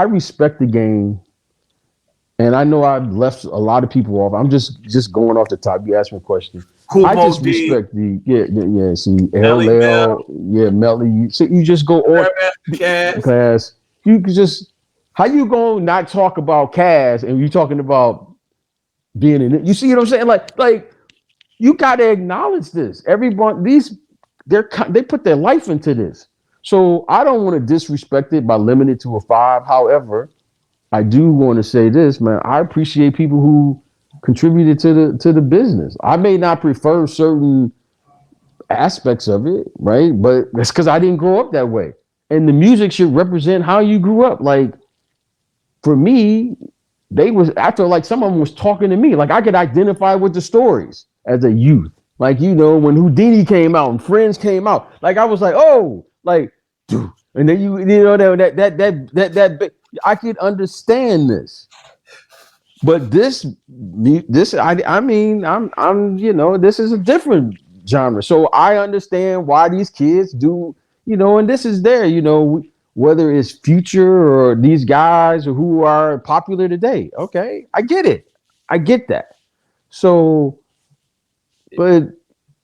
I respect the game, and I know I've left a lot of people off. I'm just going off the top. You asked me a question. I Kumo just D, respect the yeah. See, Melly Mel, LL, yeah, Melly. So you just go on Grandmaster Caz. class. You could just how you gonna not talk about Cass and you talking about being in it? You see what I'm saying? Like you got to acknowledge this. Everyone, they put their life into this. So I don't want to disrespect it by limiting it to a 5. However, I do want to say this, man. I appreciate people who contributed to the business. I may not prefer certain aspects of it, right? But that's because I didn't grow up that way. And the music should represent how you grew up. Like for me, they was after like someone was talking to me. Like I could identify with the stories as a youth. Like when Houdini came out and Friends came out, like I was like, oh, like, dude. And then that I could understand this. But this I mean I'm this is a different genre. So I understand why these kids do and this is there whether it's Future or these guys or who are popular today. Okay, I get it, I get that. So, but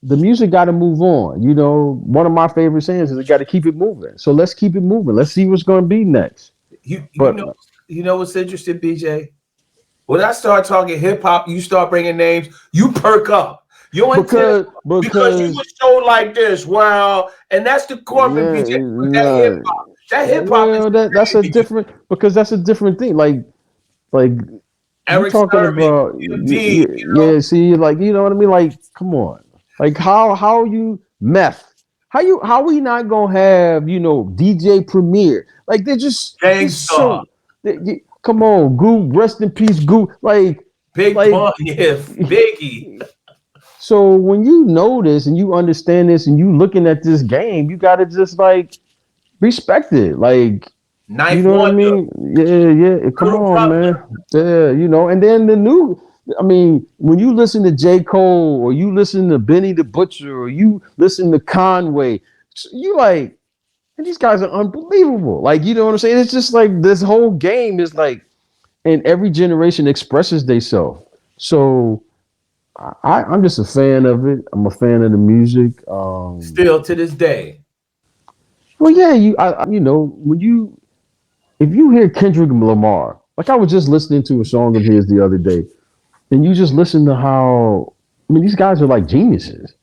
the music got to move on. One of my favorite sayings is it got to keep it moving. So let's keep it moving. Let's see what's going to be next. You you But know you know what's interesting, BJ? When I start talking hip hop, you start bringing names, you perk up. You because because you because were shown like this. Well, and that's the corporate yeah, BJ. But that hip no. hop, that hip hop is Well, that's a crazy. different because that's a different thing. Like you Eric talking Sermon, about D, yeah. See, like you know what I mean. Like, come on. Like how you meth? How we not gonna have DJ Premier? Like they're just it's Gangstar, so. Come on, Goo. Rest in peace, Goo. Big Like Pun, yeah, Biggie. so when you know this and you understand this and you looking at this game, you gotta just like respect it. Like you Knife know what I Wonder, mean? Yeah, yeah. Come Little on, Brother. man. Yeah, and then the new. I mean, when you listen to J. Cole or you listen to Benny the Butcher or you listen to Conway, you like, and these guys are unbelievable. Like, you know what I'm saying? It's just like this whole game is like, and every generation expresses themselves. So I'm just a fan of it. I'm a fan of the music. Still to this day. Well, yeah, when you if you hear Kendrick Lamar, like I was just listening to a song of his the other day, and you just listen to how these guys are like geniuses,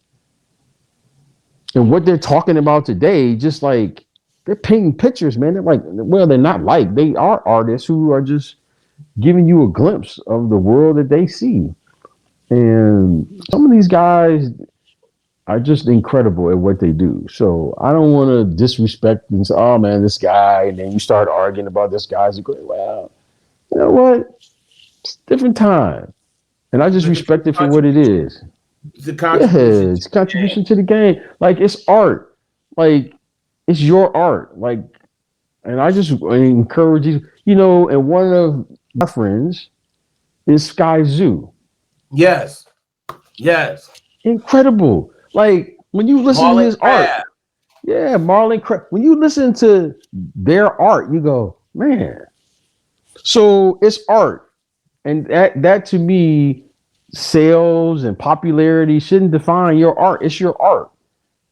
and what they're talking about today, just like they're painting pictures, man. They're like, well, they're not like they are artists who are just giving you a glimpse of the world that they see, and some of these guys are just incredible at what they do. So I don't want to disrespect and say, oh man, this guy, and then you start arguing about this guy's great. Well, you know what? It's a different time. And I just Look at respect it for what it contribution, is. the Yeah, contribution to it's contribution to the game. Like it's art. Like it's your art. Like, and I just encourage you. And one of my friends is Sky Zoo. yes, yes. Incredible. Like when you listen to Marlon his art, Crab. yeah, when you listen to their art, you go, man. So it's art, and that to me, sales and popularity shouldn't define your art. It's your art,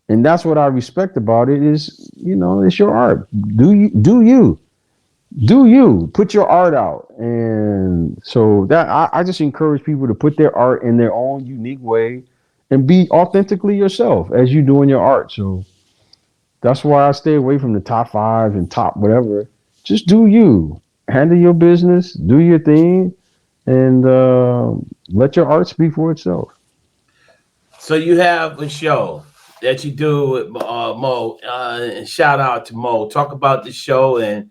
and that's what I respect about it. Is it's your art. Do you put your art out? And so that I just encourage people to put their art in their own unique way, and be authentically yourself as you doing your art. So that's why I stay away from the top 5 and top whatever. Just do you. Handle your business, do your thing, and let your art speak for itself. So you have a show that you do with Mo, and shout out to Mo. Talk about the show and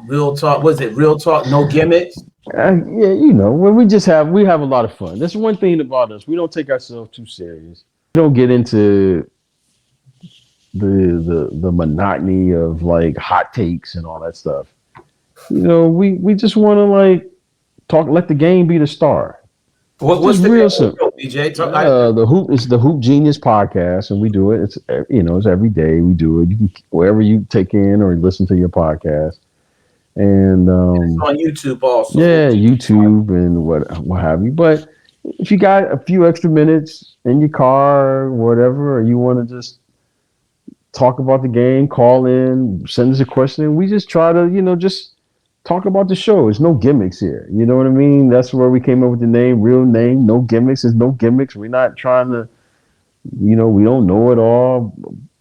real talk. Was it real talk? No gimmicks. Yeah, when we have a lot of fun. That's one thing about us. We don't take ourselves too serious. We don't get into the monotony of like hot takes and all that stuff. We just want to like talk. Let the game be the star. What's Just the name real of the simple. show, BJ? The hoop is the Hoop Genius podcast, and we do it. It's every day we do it. You can wherever you take in or listen to your podcast. And It's on YouTube also. yeah, YouTube and what have you. But if you got a few extra minutes in your car or whatever, or you want to just talk about the game, call in, send us a question, and we just try to, just talk about the show. There's no gimmicks here. You know what I mean? That's where we came up with the name, real name, no gimmicks. There's no gimmicks. We're not trying to, we don't know it all,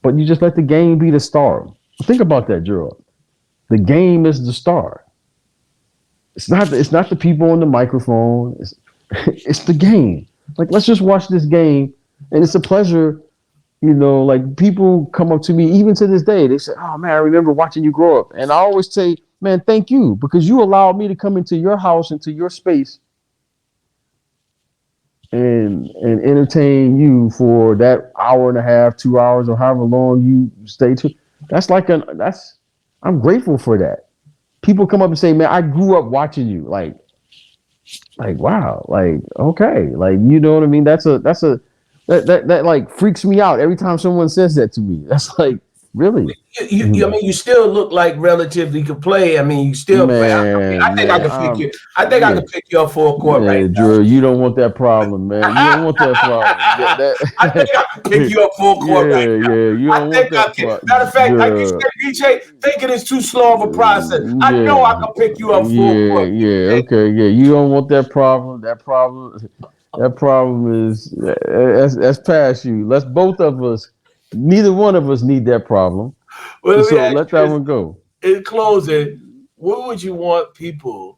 but you just let the game be the star. Think about that, Gerald. The game is the star. It's not the people on the microphone. It's it's the game. Like, let's just watch this game, and it's a pleasure. Like, people come up to me even to this day. They say, "Oh man, I remember watching you grow up," and I always say, "Man, thank you, because you allowed me to come into your house, into your space, and entertain you for that hour and a half, 2 hours, or however long you stay to." I'm grateful for that. People come up and say, "Man, I grew up watching you." Like, wow, like, okay, like, you know what I mean? That like freaks me out every time someone says that to me. That's like, really? I mean, you still look like relatively could play. I mean, you still play. I think I Man, could pick you. I think I yeah, could pick you up for a court right yeah, Drew, you don't want that problem, man. You don't want that problem. I think I can pick you up full court right Yeah, now. yeah, you I don't want think I that can. problem, Matter of fact, like you Drew. said, BJ, thinking it's too slow of a process. I know I Yeah, can pick you up full yeah, court, yeah. BJ. Okay, yeah. You don't want that problem. That problem is that's past you. Let's both of us. Neither one of us need that problem. Well, let me So ask let you that this. one go. In closing, what would you want people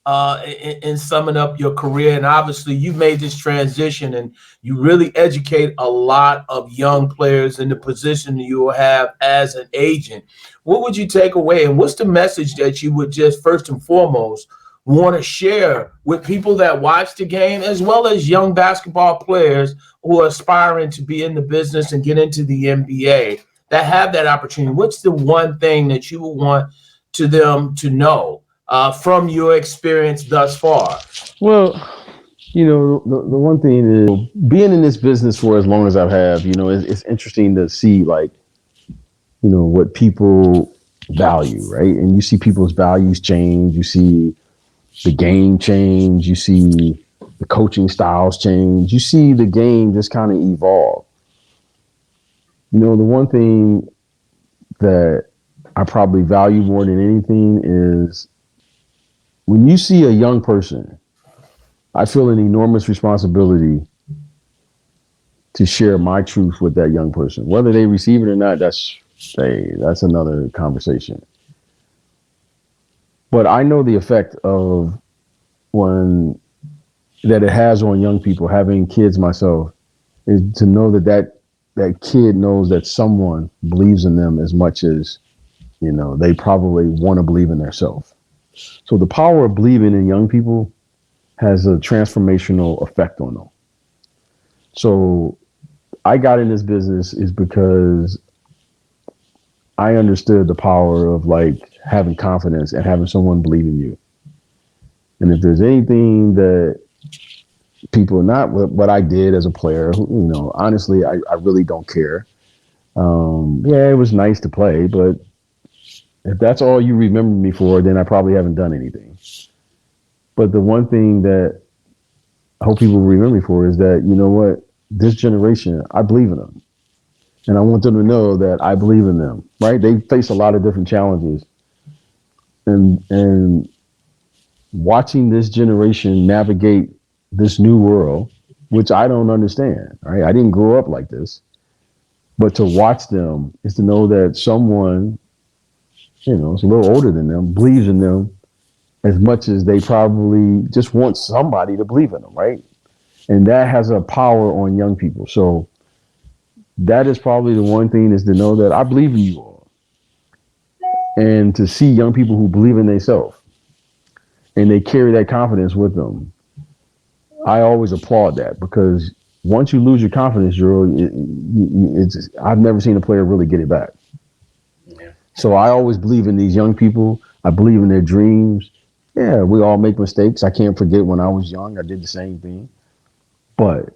in summing up your career? And obviously, you made this transition and you really educate a lot of young players in the position you will have as an agent. What would you take away? And what's the message that you would just first and foremost want to share with people that watch the game, as well as young basketball players who are aspiring to be in the business and get into the NBA that have that opportunity? What's the one thing that you would want to them to know from your experience thus far? Well, the one thing is being in this business for as long as I've had. It's interesting to see, like, what people value, right? And you see people's values change. You see the game change. You see the coaching styles change. You see the game just kind of evolve. The one thing that I probably value more than anything is when you see a young person, I feel an enormous responsibility to share my truth with that young person. Whether they receive it or not, that's another conversation. But I know the effect of when that it has on young people. Having kids myself is to know that kid knows that someone believes in them as much as they probably want to believe in themselves. So the power of believing in young people has a transformational effect on them. So I got in this business is because I understood the power of, like, having confidence and having someone believe in you. And if there's anything that people, not what I did as a player, honestly, I really don't care. Yeah, it was nice to play, but if that's all you remember me for, then I probably haven't done anything. But the one thing that I hope people remember me for is that, you know what, this generation, I believe in them. And I want them to know that I believe in them, right? They face a lot of different challenges. And watching this generation navigate this new world, which I don't understand, right? I didn't grow up like this. But to watch them is to know that someone, is a little older than them, believes in them as much as they probably just want somebody to believe in them, right? And that has a power on young people. So that is probably the one thing, is to know that I believe in you all. And to see young people who believe in themselves and they carry that confidence with them, I always applaud that, because once you lose your confidence, I've never seen a player really get it back. Yeah. So I always believe in these young people. I believe in their dreams. Yeah, we all make mistakes. I can't forget when I was young, I did the same thing. But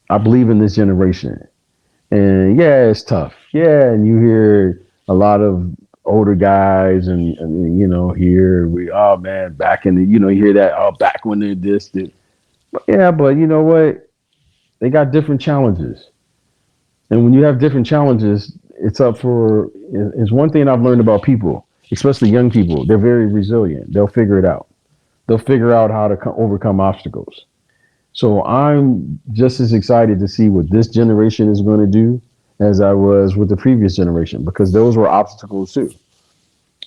I believe in this generation. And yeah, it's tough. Yeah, and you hear a lot of older guys and here we oh man back in the you hear that back when they're this, this. Yeah, but you know what? They got different challenges. And when you have different challenges, it's up for it's one thing I've learned about people, especially young people. They're very resilient. They'll figure it out. They'll figure out how to overcome obstacles. So I'm just as excited to see what this generation is going to do as I was with the previous generation because those were obstacles too.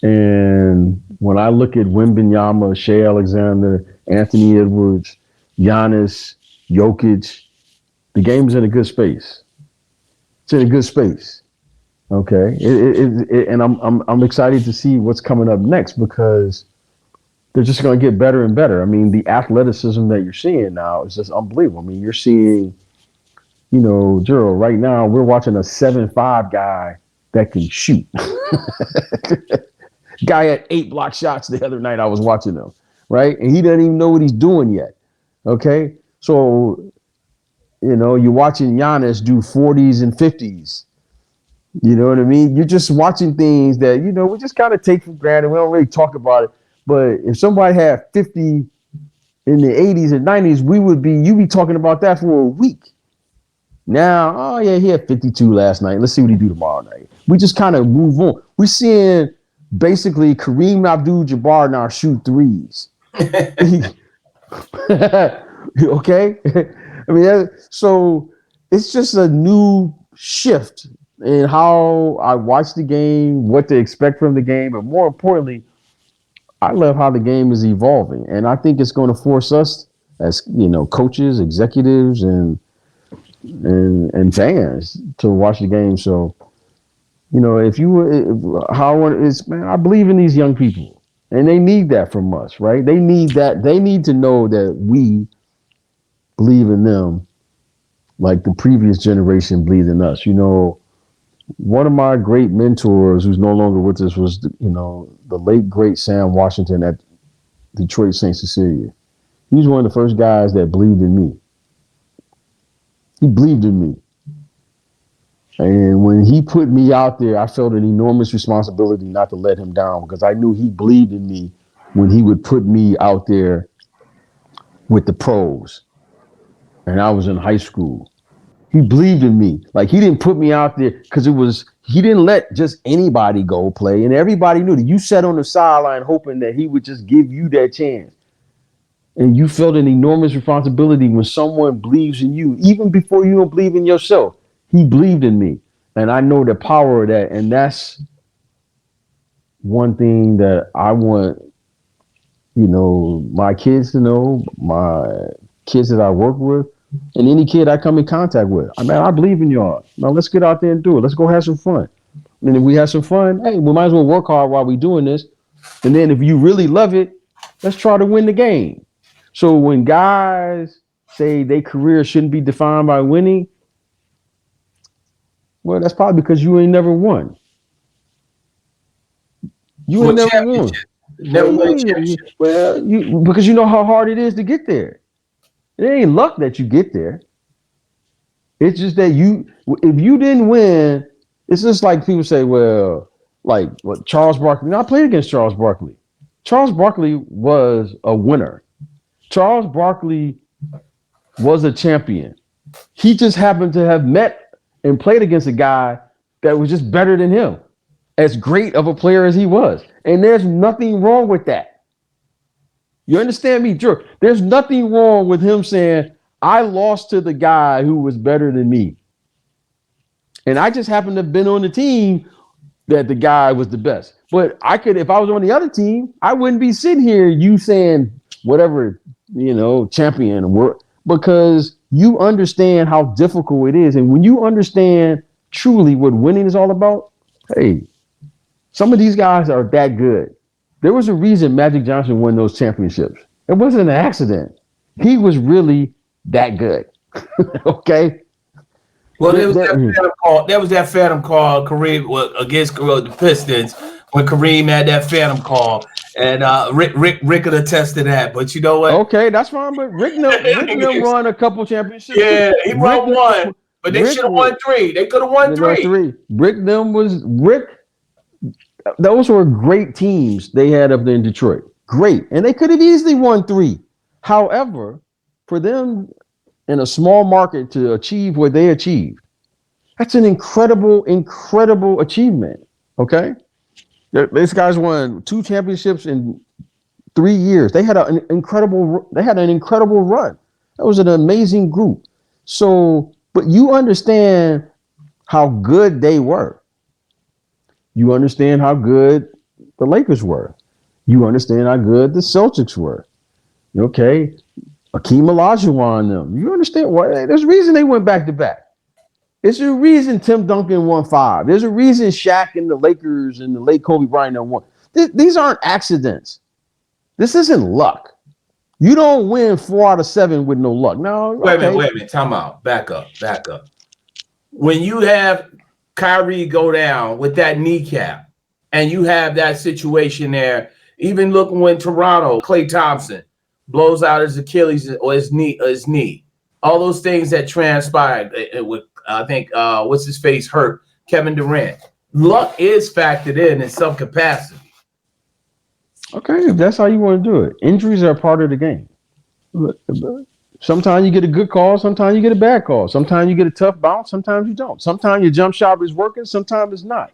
And when I look at Wembanyama, Shea Alexander, Anthony Edwards, Giannis, Jokic, the game's in a good space. It's in a good space. Okay, and I'm excited to see what's coming up next because they're just going to get better and better. I mean, the athleticism that you're seeing now is just unbelievable. I mean, you're seeing, Gerald, right now we're watching a 7'5" guy that can shoot. Guy had 8 block shots the other night. I was watching him, right, and he doesn't even know what he's doing yet. Okay, so you're watching Giannis do 40s and 50s. You know what I mean? You're just watching things that, we just kind of take for granted. We don't really talk about it. But if somebody had 50 in the 80s and 90s, you'd be talking about that for a week. Now, oh yeah, he had 52 last night. Let's see what he do tomorrow night. We just kind of move on. We're seeing basically Kareem Abdul-Jabbar now shoot threes. Okay? I mean, so it's just a new shift in how I watch the game, what to expect from the game, and more importantly, I love how the game is evolving. And I think it's going to force us as, coaches, executives, and fans to watch the game. So, I believe in these young people, and they need that from us, right? They need that. They need to know that we believe in them like the previous generation believed in us. One of my great mentors who's no longer with us was, the late, great Sam Washington at Detroit St. Cecilia. He was one of the first guys that believed in me. He believed in me. And when he put me out there, I felt an enormous responsibility not to let him down because I knew he believed in me when he would put me out there with the pros. And I was in high school. He believed in me. Like he didn't put me out there because he didn't let just anybody go play. And everybody knew that you sat on the sideline hoping that he would just give you that chance. And you felt an enormous responsibility when someone believes in you, even before you don't believe in yourself. He believed in me. And I know the power of that. And that's one thing that I want, my kids to know, my kids that I work with, and any kid I come in contact with. I believe in y'all. Now let's get out there and do it. Let's go have some fun. And if we have some fun, hey, we might as well work hard while we're doing this. And then if you really love it, let's try to win the game. So when guys say their career shouldn't be defined by winning, well, that's probably because you ain't never won. You ain't never won. Never won a championship. Well, because you know how hard it is to get there. It ain't luck that you get there. It's just that if you didn't win, it's just like people say, well, like what Charles Barkley. I played against Charles Barkley. Charles Barkley was a winner. Charles Barkley was a champion. He just happened to have met and played against a guy that was just better than him, as great of a player as he was. And there's nothing wrong with that. You understand me, Drew? There's nothing wrong with him saying, I lost to the guy who was better than me. And I just happened to have been on the team that the guy was the best. But if I was on the other team, I wouldn't be sitting here, you saying whatever, champion, because you understand how difficult it is. And when you understand truly what winning is all about, hey, some of these guys are that good. There was a reason Magic Johnson won those championships. It wasn't an accident. He was really that good. Okay. Well, there was that phantom call Kareem against the Pistons when Kareem had that phantom call, and Rick could attest to that. But you know what? Okay, that's fine. But Rick won a couple championships. Yeah, he won one, but they should have won 3. They could have won 3. Rick those were great teams they had up there in Detroit. Great. And they could have easily won 3. However, for them in a small market to achieve what they achieved, that's an incredible, incredible achievement. Okay. These guys won 2 championships in 3 years. They had an incredible run. That was an amazing group. So, but you understand how good they were. You understand how good the Lakers were. You understand how good the Celtics were. Okay. Akeem Olajuwon and them. You understand why? There's a reason they went back to back. There's a reason Tim Duncan won 5. There's a reason Shaq and the Lakers and the late Kobe Bryant won. These aren't accidents. This isn't luck. You don't win 4 out of 7 with no luck. No. Wait a minute. Time out. Back up. When you have Kyrie go down with that kneecap, and you have that situation there, even looking when Toronto, Klay Thompson blows out his Achilles or his knee, all those things that transpired with, I think, what's his face hurt, Kevin Durant. Luck is factored in some capacity. Okay, if that's how you want to do it. Injuries are a part of the game. Sometimes you get a good call, sometimes you get a bad call. Sometimes you get a tough bounce, sometimes you don't. Sometimes your jump shot is working, sometimes it's not.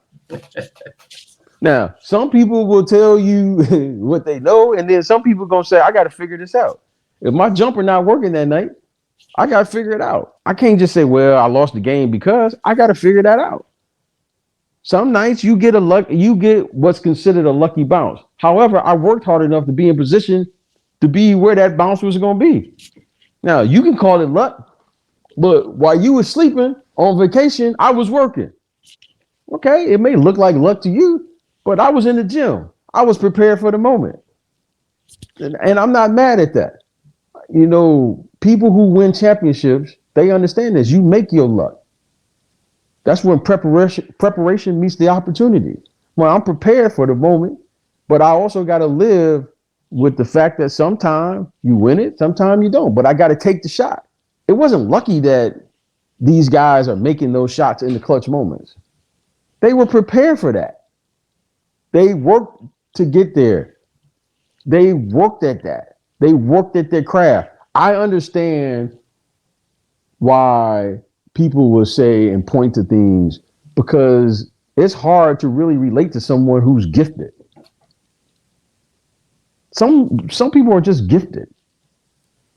Now, some people will tell you what they know, and then some people going to say, I got to figure this out. If my jumper not working that night, I got to figure it out. I can't just say, well, I lost the game because I got to figure that out. Some nights you get what's considered a lucky bounce. However, I worked hard enough to be in position to be where that bounce was going to be. Now, you can call it luck, but while you were sleeping on vacation, I was working. Okay, it may look like luck to you, but I was in the gym. I was prepared for the moment. And I'm not mad at that. You know, people who win championships, they understand this. You make your luck. That's when preparation meets the opportunity. Well, I'm prepared for the moment, but I also got to live with the fact that sometimes you win it, sometimes you don't. But I got to take the shot. It wasn't lucky that these guys are making those shots in the clutch moments. They were prepared for that. They worked to get there. They worked at that. They worked at their craft. I understand why people will say and point to things because it's hard to really relate to someone who's gifted. Some people are just gifted.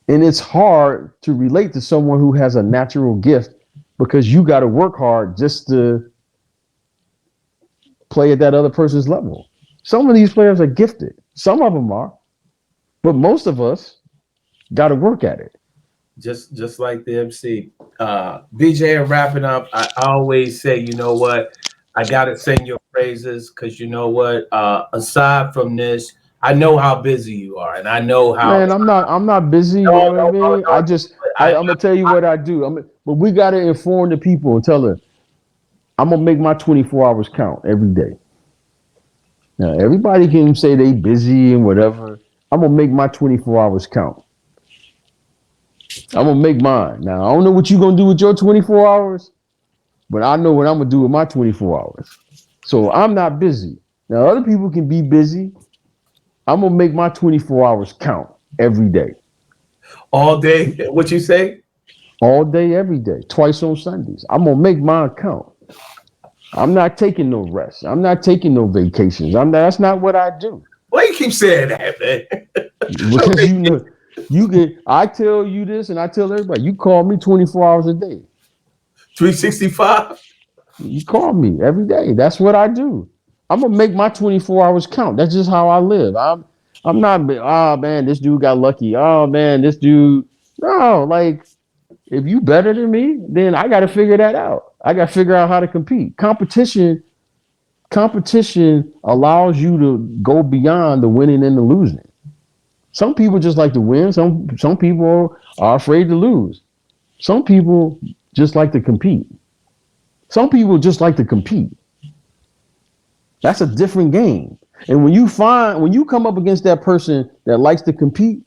And it's hard to relate to someone who has a natural gift because you got to work hard just to play at that other person's level. Some of these players are gifted. Some of them are. But most of us got to work at it. Just like the MC. BJ, wrapping up, I always say, you know what? I got to sing your praises because you know what? Aside from this, I know how busy you are, and I know how. Man, I'm not busy. You know what I mean? I'm gonna tell you what I do. But we gotta inform the people and tell them I'm gonna make my 24 hours count every day. Now everybody can say they busy and whatever. I'm gonna make my 24 hours count. I'm gonna make mine. Now I don't know what you're gonna do with your 24 hours, but I know what I'm gonna do with my 24 hours. So I'm not busy. Now other people can be busy. I'm gonna make my 24 hours count every day. All day? What you say? All day, every day, twice on Sundays. I'm gonna make mine count. I'm not taking no rest. I'm not taking no vacations. That's not what I do. Why you keep saying that, man? Because you know, I tell you this and I tell everybody, you call me 24 hours a day. 365? You call me every day. That's what I do. I'm gonna make my 24 hours count. That's just how I live. I'm not, oh man, this dude got lucky. Oh man, this dude. No, like if you better than me, then I gotta figure that out. I gotta figure out how to compete. Competition allows you to go beyond the winning and the losing. Some people just like to win. Some people are afraid to lose. Some people just like to compete. Some people just like to compete. That's a different game. And when you come up against that person that likes to compete,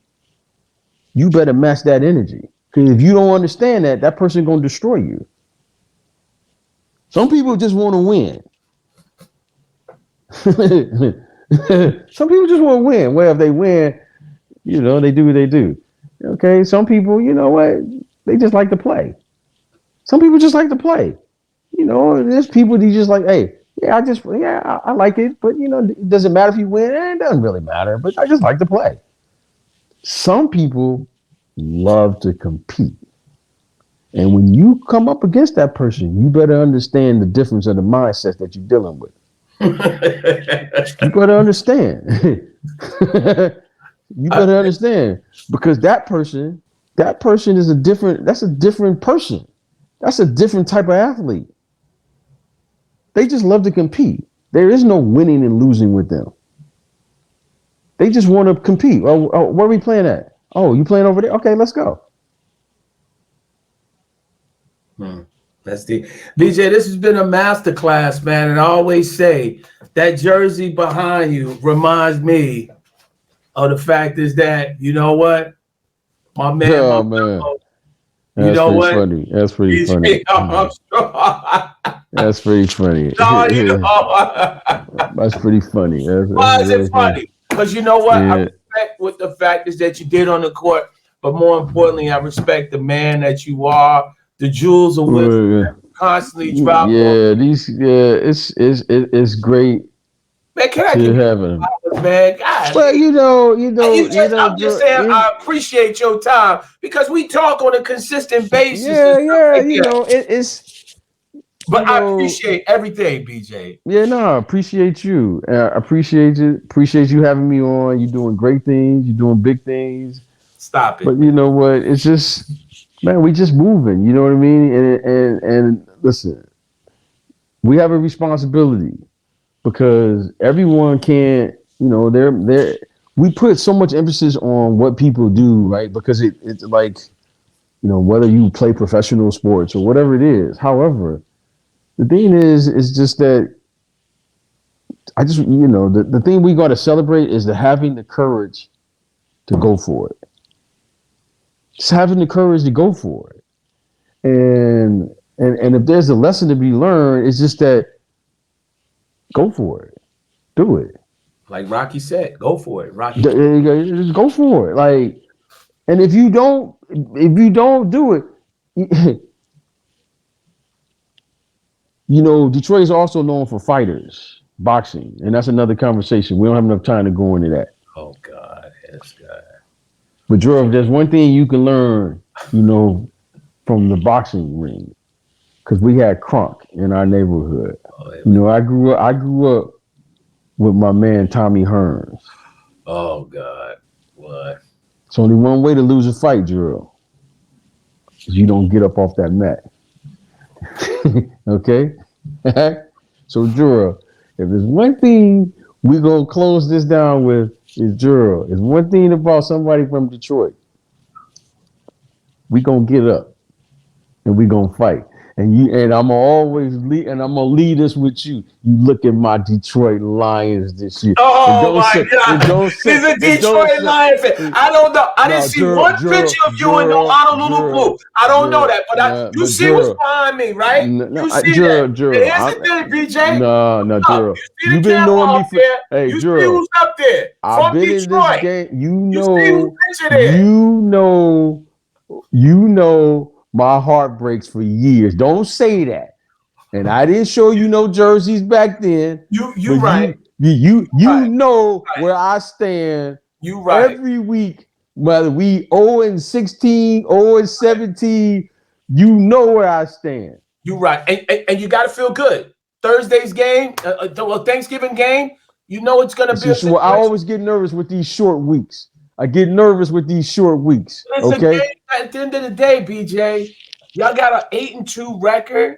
you better match that energy. Because if you don't understand that person gonna destroy you. Some people just want to win. Some people just want to win. Well, if they win, they do what they do. Okay. Some people, you know what? They just like to play. Some people just like to play. There's people that just like, hey, yeah, I like it, but it doesn't matter if you win. It doesn't really matter, but I just like to play. Some people love to compete. And when you come up against that person, you better understand the difference of the mindset that you're dealing with. You better understand. You better understand, because that person is that's a different person. That's a different type of athlete. They just love to compete. There is no winning and losing with them. They just want to compete. Oh, where are we playing at? Oh, you playing over there? Okay, let's go. That's the BJ. This has been a masterclass, man. And I always say that jersey behind you reminds me of the fact is that, you know what, my man, Oh, man. You know what? Funny. That's pretty funny. That's pretty funny. No, you know. That's pretty funny. Why is it funny? Because you know what? Yeah. I respect what the fact is that you did on the court, but more importantly, I respect the man that you are, the jewels of wisdom constantly drop. Yeah, it's great. Man, can I give you man? God, well, I'm just saying, I appreciate your time because we talk on a consistent basis. It's. But I appreciate everything, BJ. Yeah, no, I appreciate you. I appreciate you. Appreciate you having me on. You're doing great things. You're doing big things. Stop it. But you know what? It's just, man, we just moving. You know what I mean? And listen, we have a responsibility. Because everyone can't, we put so much emphasis on what people do, right? Because it's like, whether you play professional sports or whatever it is. However, the thing is just that the thing we got to celebrate is having the courage to go for it. Just having the courage to go for it. And if there's a lesson to be learned, it's just that go for it. Do it. Like Rocky said, go for it. Rocky. Just go for it. Like, and if you don't do it, Detroit is also known for fighters, boxing, and that's another conversation. We don't have enough time to go into that. Oh God, yes, God. But Drew, if there's one thing you can learn, from the boxing ring, because we had Crunk in our neighborhood. Oh, I grew up with my man Tommy Hearns. Oh God, what? It's only one way to lose a fight, Drew. Is you don't get up off that mat. Okay? So, Drew, if there's one thing we're gonna close this down with is Drew. It's one thing about somebody from Detroit. We gonna get up and we gonna fight. And I'm always lead, and I'm gonna lead us with you. You look at my Detroit Lions this year. Oh my God! He's a Detroit Lions fan. I don't know. I didn't see one picture of you in the Honolulu blue. I don't know that, but you see what's behind me, right? You see that. Here's the thing, BJ. No, Drew. You've been knowing me for. Hey, Drew. You see who's up there from Detroit. You know. My heart breaks for years. Don't say that. And I didn't show you no jerseys back then. You right. You know where I stand. You right. Every week, whether we 0-16, 0-17, you know where I stand. You right. And you got to feel good. Thursday's game, Thanksgiving game, it's going to be. I always get nervous with these short weeks. It's okay. A game at the end of the day, BJ, y'all got an 8-2 record,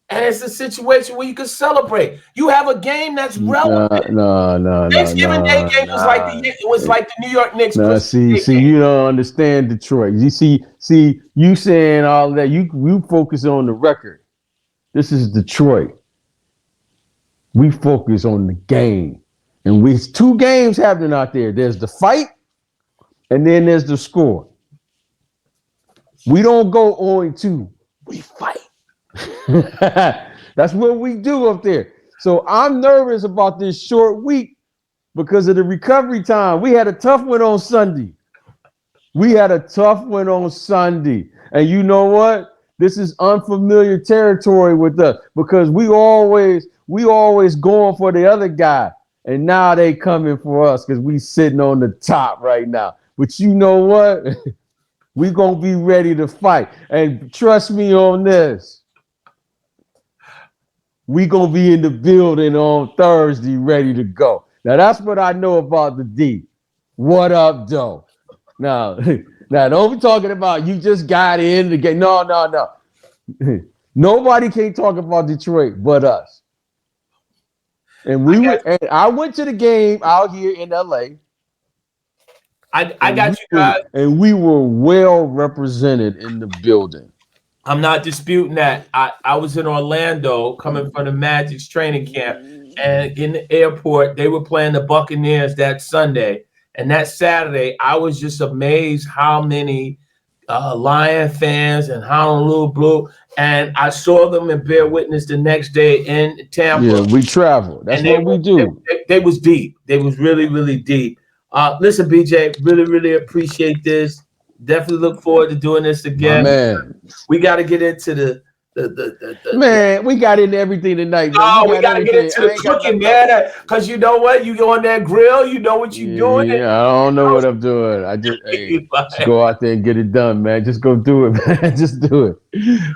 and it's a situation where you can celebrate. You have a game that's relevant. No. Thanksgiving Day game was like the New York Knicks. See, you don't understand Detroit. You see, you saying all that. You focus on the record. This is Detroit. We focus on the game, and we 2 games happening out there. There's the fight. And then there's the score. We don't go 0-2. We fight. That's what we do up there. So I'm nervous about this short week because of the recovery time. We had a tough one on Sunday. And you know what? This is unfamiliar territory with us because we always going for the other guy. And now they coming for us because we sitting on the top right now. But you know what? We gonna be ready to fight. And trust me on this. We gonna be in the building on Thursday ready to go. Now that's what I know about the D. What up, though? Now don't be talking about you just got in the game. No. Nobody can talk about Detroit but us. And I went to the game out here in LA. I got you guys. And we were well represented in the building. I'm not disputing that. I was in Orlando coming from the Magic's training camp, and in the airport, they were playing the Buccaneers that Sunday. And that Saturday, I was just amazed how many Lion fans and Honolulu Blue. And I saw them and bear witness the next day in Tampa. Yeah, we travel. That's what we do. They was deep. They was really, really deep. Listen, BJ, really, really appreciate this. Definitely look forward to doing this again. My man, we got to get into the we got into everything tonight. Man. Oh, we got to get into the cooking, man. Because you know what? You go on that grill, you know what you're doing. Yeah, I don't know what I'm doing. I just, just go out there and get it done, man. Just go do it, man. Just do it.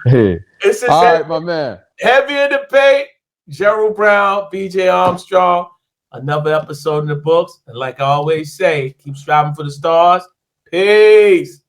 Hey. All right, my man. Heavy in the paint. Gerald Brown, BJ Armstrong. Another episode in the books. And like I always say, keep striving for the stars. Peace.